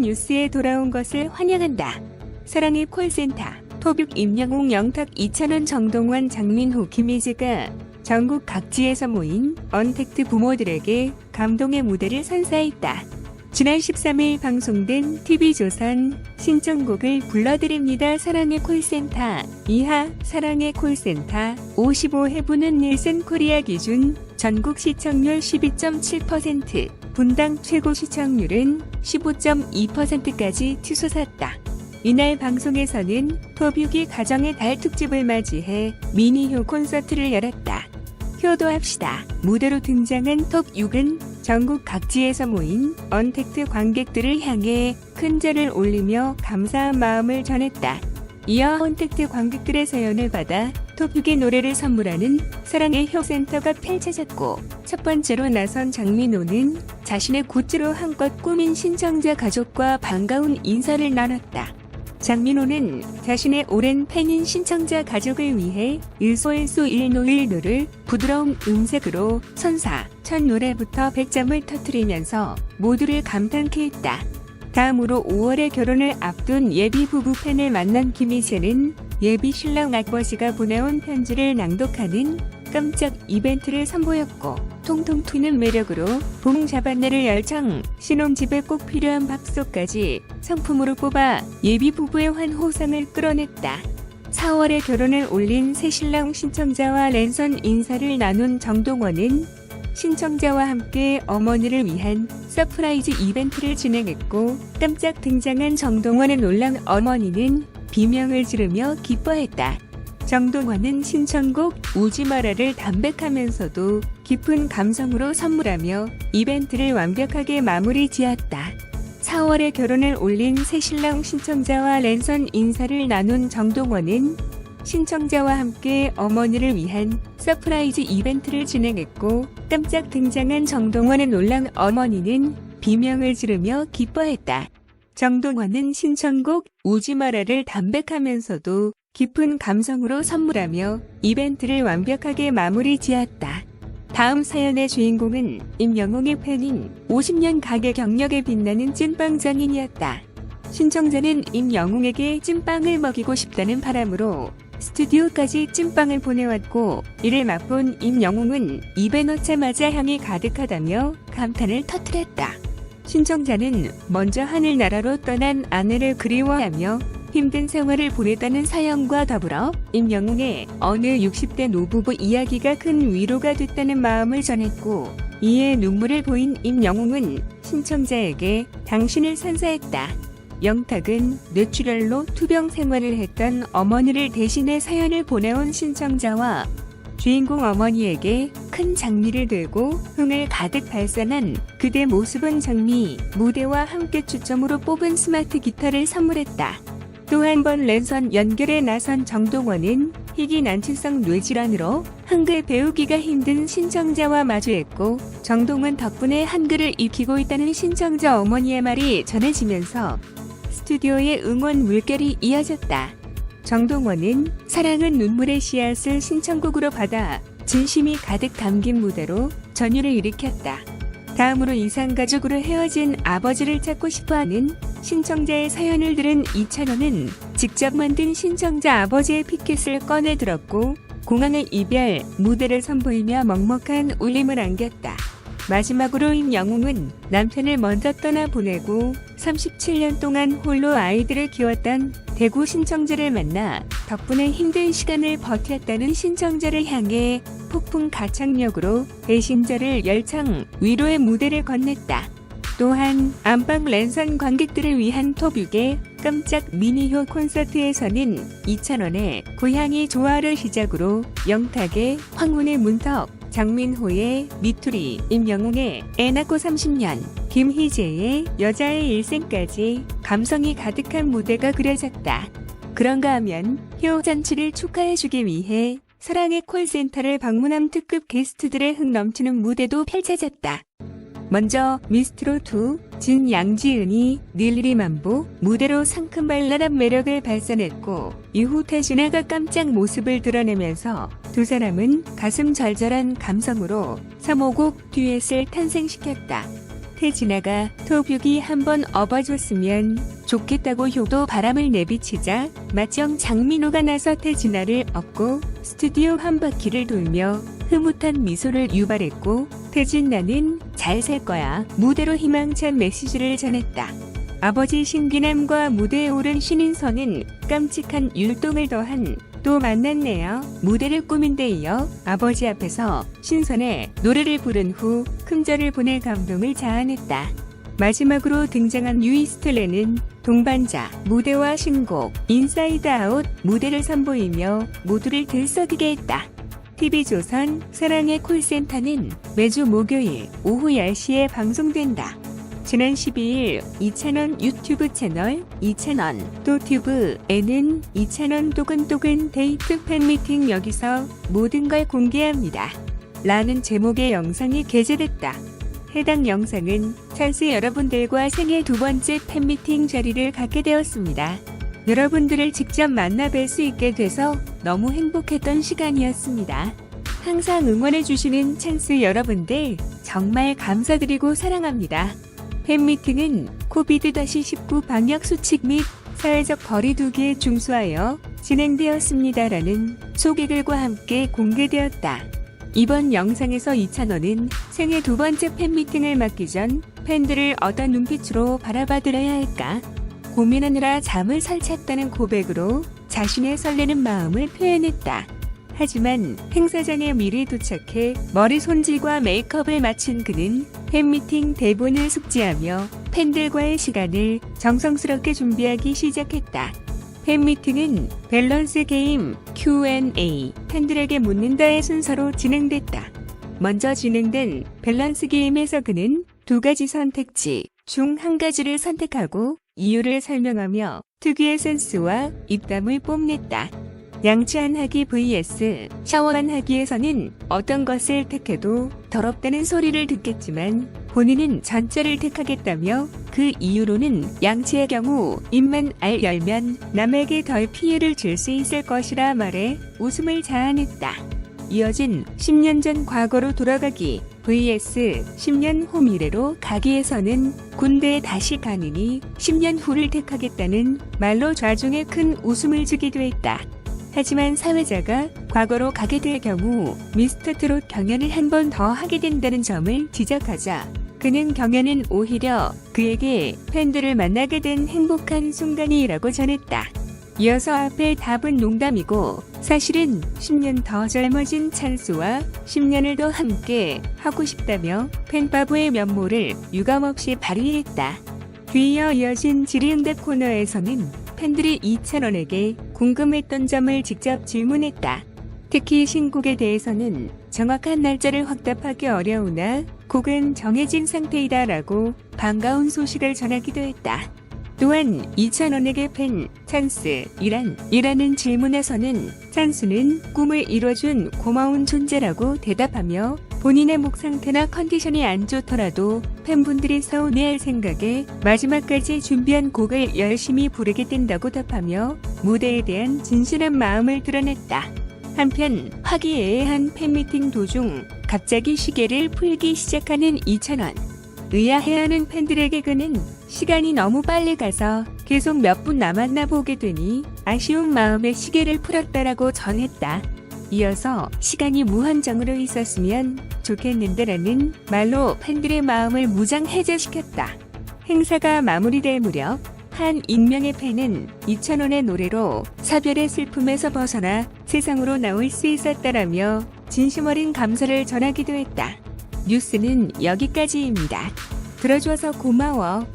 뉴스에 돌아온 것을 환영한다. 사랑의 콜센터. 토빅 임영웅 영탁 이찬원 정동원 장민호 김희재가 전국 각지에서 모인 언택트 부모들에게 감동의 무대를 선사했다. 지난 13일 방송된 TV조선 신청곡을 불러드립니다. 사랑의 콜센터. 이하 사랑의 콜센터 55회분은 닐슨 코리아 기준 전국 시청률 12.7%, 분당 최고 시청률은 15.2%까지 치솟았다. 이날 방송에서는 토빅이 가정의 달 특집을 맞이해 미니효 콘서트를 열었다. 효도합시다. 무대로 등장한 톱6은 전국 각지에서 모인 언택트 관객들을 향해 큰 절을 올리며 감사한 마음을 전했다. 이어 언택트 관객들의 사연을 받아 톱6의 노래를 선물하는 사랑의 효센터가 펼쳐졌고, 첫 번째로 나선 장민호는 자신의 굿즈로 한껏 꾸민 신청자 가족과 반가운 인사를 나눴다. 장민호는 자신의 오랜 팬인 신청자 가족을 위해 일소일소 일노일노를 부드러운 음색으로 선사, 첫 노래부터 100점을 터뜨리면서 모두를 감탄케 했다. 다음으로 5월에 결혼을 앞둔 예비 부부 팬을 만난 김희재는 예비 신랑 아버지가 보내온 편지를 낭독하는 깜짝 이벤트를 선보였고, 통통 튀는 매력으로 봄 잡아내를 열창, 신혼집에 꼭 필요한 밥솥까지 상품으로 뽑아 예비 부부의 환호성을 끌어냈다. 4월에 결혼을 올린 새신랑 신청자와 랜선 인사를 나눈 정동원은 신청자와 함께 어머니를 위한 서프라이즈 이벤트를 진행했고, 깜짝 등장한 정동원의 놀란 어머니는 비명을 지르며 기뻐했다. 정동원은 신청곡 우지 마라를 담백하면서도 깊은 감성으로 선물하며 이벤트를 완벽하게 마무리 지었다. 4월에 결혼을 올린 새신랑 신청자와 랜선 인사를 나눈 정동원은 신청자와 함께 어머니를 위한 서프라이즈 이벤트를 진행했고, 깜짝 등장한 정동원의 놀란 어머니는 비명을 지르며 기뻐했다. 정동원은 신청곡 우지 마라를 담백하면서도 깊은 감성으로 선물하며 이벤트를 완벽하게 마무리 지었다. 다음 사연의 주인공은 임영웅의 팬인 50년 가게 경력에 빛나는 찐빵장인이었다. 신청자는 임영웅에게 찐빵을 먹이고 싶다는 바람으로 스튜디오까지 찐빵을 보내왔고, 이를 맛본 임영웅은 입에 넣자마자 향이 가득하다며 감탄을 터뜨렸다. 신청자는 먼저 하늘나라로 떠난 아내를 그리워하며 힘든 생활을 보냈다는 사연과 더불어 임영웅의 어느 60대 노부부 이야기가 큰 위로가 됐다는 마음을 전했고, 이에 눈물을 보인 임영웅은 신청자에게 당신을 선사했다. 영탁은 뇌출혈로 투병 생활을 했던 어머니를 대신해 사연을 보내온 신청자와 주인공 어머니에게 큰 장미를 들고 흥을 가득 발산한 그대 모습은 장미, 무대와 함께 추첨으로 뽑은 스마트 기타를 선물했다. 또 한 번 랜선 연결에 나선 정동원은 희귀 난치성 뇌질환으로 한글 배우기가 힘든 신청자와 마주했고, 정동원 덕분에 한글을 익히고 있다는 신청자 어머니의 말이 전해지면서 스튜디오의 응원 물결이 이어졌다. 정동원은 사랑은 눈물의 씨앗을 신청곡으로 받아 진심이 가득 담긴 무대로 전율을 일으켰다. 다음으로 이상가족으로 헤어진 아버지를 찾고 싶어하는 신청자의 사연을 들은 이찬원은 직접 만든 신청자 아버지의 피켓을 꺼내 들었고, 공항의 이별 무대를 선보이며 먹먹한 울림을 안겼다. 마지막으로 임영웅은 남편을 먼저 떠나보내고 37년 동안 홀로 아이들을 키웠던 대구 신청자를 만나 덕분에 힘든 시간을 버텼다는 신청자를 향해 폭풍 가창력으로 배신자를 열창, 위로의 무대를 건넸다. 또한 안방 랜선 관객들을 위한 톱6의 깜짝 미니효 콘서트에서는 이찬원의 고향이 좋아를 시작으로 영탁의 황혼의 문턱, 장민호의 미투리, 임영웅의 애 낳고 30년, 김희재의 여자의 일생까지 감성이 가득한 무대가 그려졌다. 그런가 하면 효 잔치를 축하해주기 위해 사랑의 콜센터를 방문한 특급 게스트들의 흥 넘치는 무대도 펼쳐졌다. 먼저 미스트롯2 진 양지은이 닐리리만보 무대로 상큼 발랄한 매력을 발산했고, 이후 태진아가 깜짝 모습을 드러내면서 두 사람은 가슴 절절한 감성으로 3호곡 듀엣을 탄생시켰다. 태진아가 토byuk이 한번 업어줬으면 좋겠다고 효도 바람을 내비치자 맏형 장민호가 나서 태진아를 업고 스튜디오 한 바퀴를 돌며 흐뭇한 미소를 유발했고, 태진아는 잘 살 거야 무대로 희망찬 메시지를 전했다. 아버지 신기남과 무대에 오른 신인선은 깜찍한 율동을 더한 또 만났네요 무대를 꾸민 데 이어 아버지 앞에서 신선의 노래를 부른 후 큰절을 보낼 감동을 자아냈다. 마지막으로 등장한 유이스틀레는 동반자 무대와 신곡 인사이드 아웃 무대를 선보이며 모두를 들썩이게 했다. TV조선 사랑의 콜센터는 매주 목요일 오후 10시에 방송된다. 지난 12일 이찬원 유튜브 채널 이찬원 또튜브에는 이찬원 또근또근 데이트 팬미팅 여기서 모든 걸 공개합니다 라는 제목의 영상이 게재됐다. 해당 영상은 찬스 여러분들과 생애 두 번째 팬미팅 자리를 갖게 되었습니다. 여러분들을 직접 만나 뵐 수 있게 돼서 너무 행복했던 시간이었습니다. 항상 응원해주시는 찬스 여러분들 정말 감사드리고 사랑합니다. 팬미팅은 코비드-19 방역수칙 및 사회적 거리두기에 준수하여 진행되었습니다라는 소개글과 함께 공개되었다. 이번 영상에서 이찬원은 생애 두 번째 팬미팅을 맞기 전 팬들을 어떤 눈빛으로 바라봐드려야 할까 고민하느라 잠을 설쳤다는 고백으로 자신의 설레는 마음을 표현했다. 하지만 행사장에 미리 도착해 머리 손질과 메이크업을 마친 그는 팬미팅 대본을 숙지하며 팬들과의 시간을 정성스럽게 준비하기 시작했다. 팬미팅은 밸런스 게임 Q&A 팬들에게 묻는다의 순서로 진행됐다. 먼저 진행된 밸런스 게임에서 그는 두 가지 선택지 중 한 가지를 선택하고 이유를 설명하며 특유의 센스와 입담을 뽐냈다. 양치한 하기 vs 샤워한 하기에서는 어떤 것을 택해도 더럽다는 소리를 듣겠지만 본인은 전자를 택하겠다며 그 이유로는 양치의 경우 입만 열면 남에게 덜 피해를 줄 수 있을 것이라 말해 웃음을 자아냈다. 이어진 10년 전 과거로 돌아가기 vs 10년 후 미래로 가기에서는 군대에 다시 가느니 10년 후를 택하겠다는 말로 좌중에 큰 웃음을 주기도 했다. 하지만 사회자가 과거로 가게 될 경우 미스터 트롯 경연을 한 번 더 하게 된다는 점을 지적하자 그는 경연은 오히려 그에게 팬들을 만나게 된 행복한 순간이라고 전했다. 이어서 앞에 답은 농담이고 사실은 10년 더 젊어진 찬스와 10년을 더 함께 하고 싶다며 팬바보의 면모를 유감없이 발휘했다. 뒤이어 이어진 질의응답 코너에서는 팬들이 이찬원에게 궁금했던 점을 직접 질문했다. 특히 신곡에 대해서는 정확한 날짜를 확답하기 어려우나 곡은 정해진 상태이다라고 반가운 소식을 전하기도 했다. 또한 이찬원에게 팬 찬스이라는 질문에서는 찬스는 꿈을 이뤄준 고마운 존재라고 대답하며 본인의 목 상태나 컨디션이 안 좋더라도 팬분들이 서운해할 생각에 마지막까지 준비한 곡을 열심히 부르게 된다고 답하며 무대에 대한 진실한 마음을 드러냈다. 한편 화기애애한 팬미팅 도중 갑자기 시계를 풀기 시작하는 이찬원. 의아해하는 팬들에게 그는 시간이 너무 빨리 가서 계속 몇 분 남았나 보게 되니 아쉬운 마음에 시계를 풀었다라고 전했다. 이어서 시간이 무한정으로 있었으면 좋겠는데라는 말로 팬들의 마음을 무장해제시켰다. 행사가 마무리될 무렵 한 익명의 팬은 이찬원의 노래로 사별의 슬픔에서 벗어나 세상으로 나올 수 있었다라며 진심 어린 감사를 전하기도 했다. 뉴스는 여기까지입니다. 들어줘서 고마워.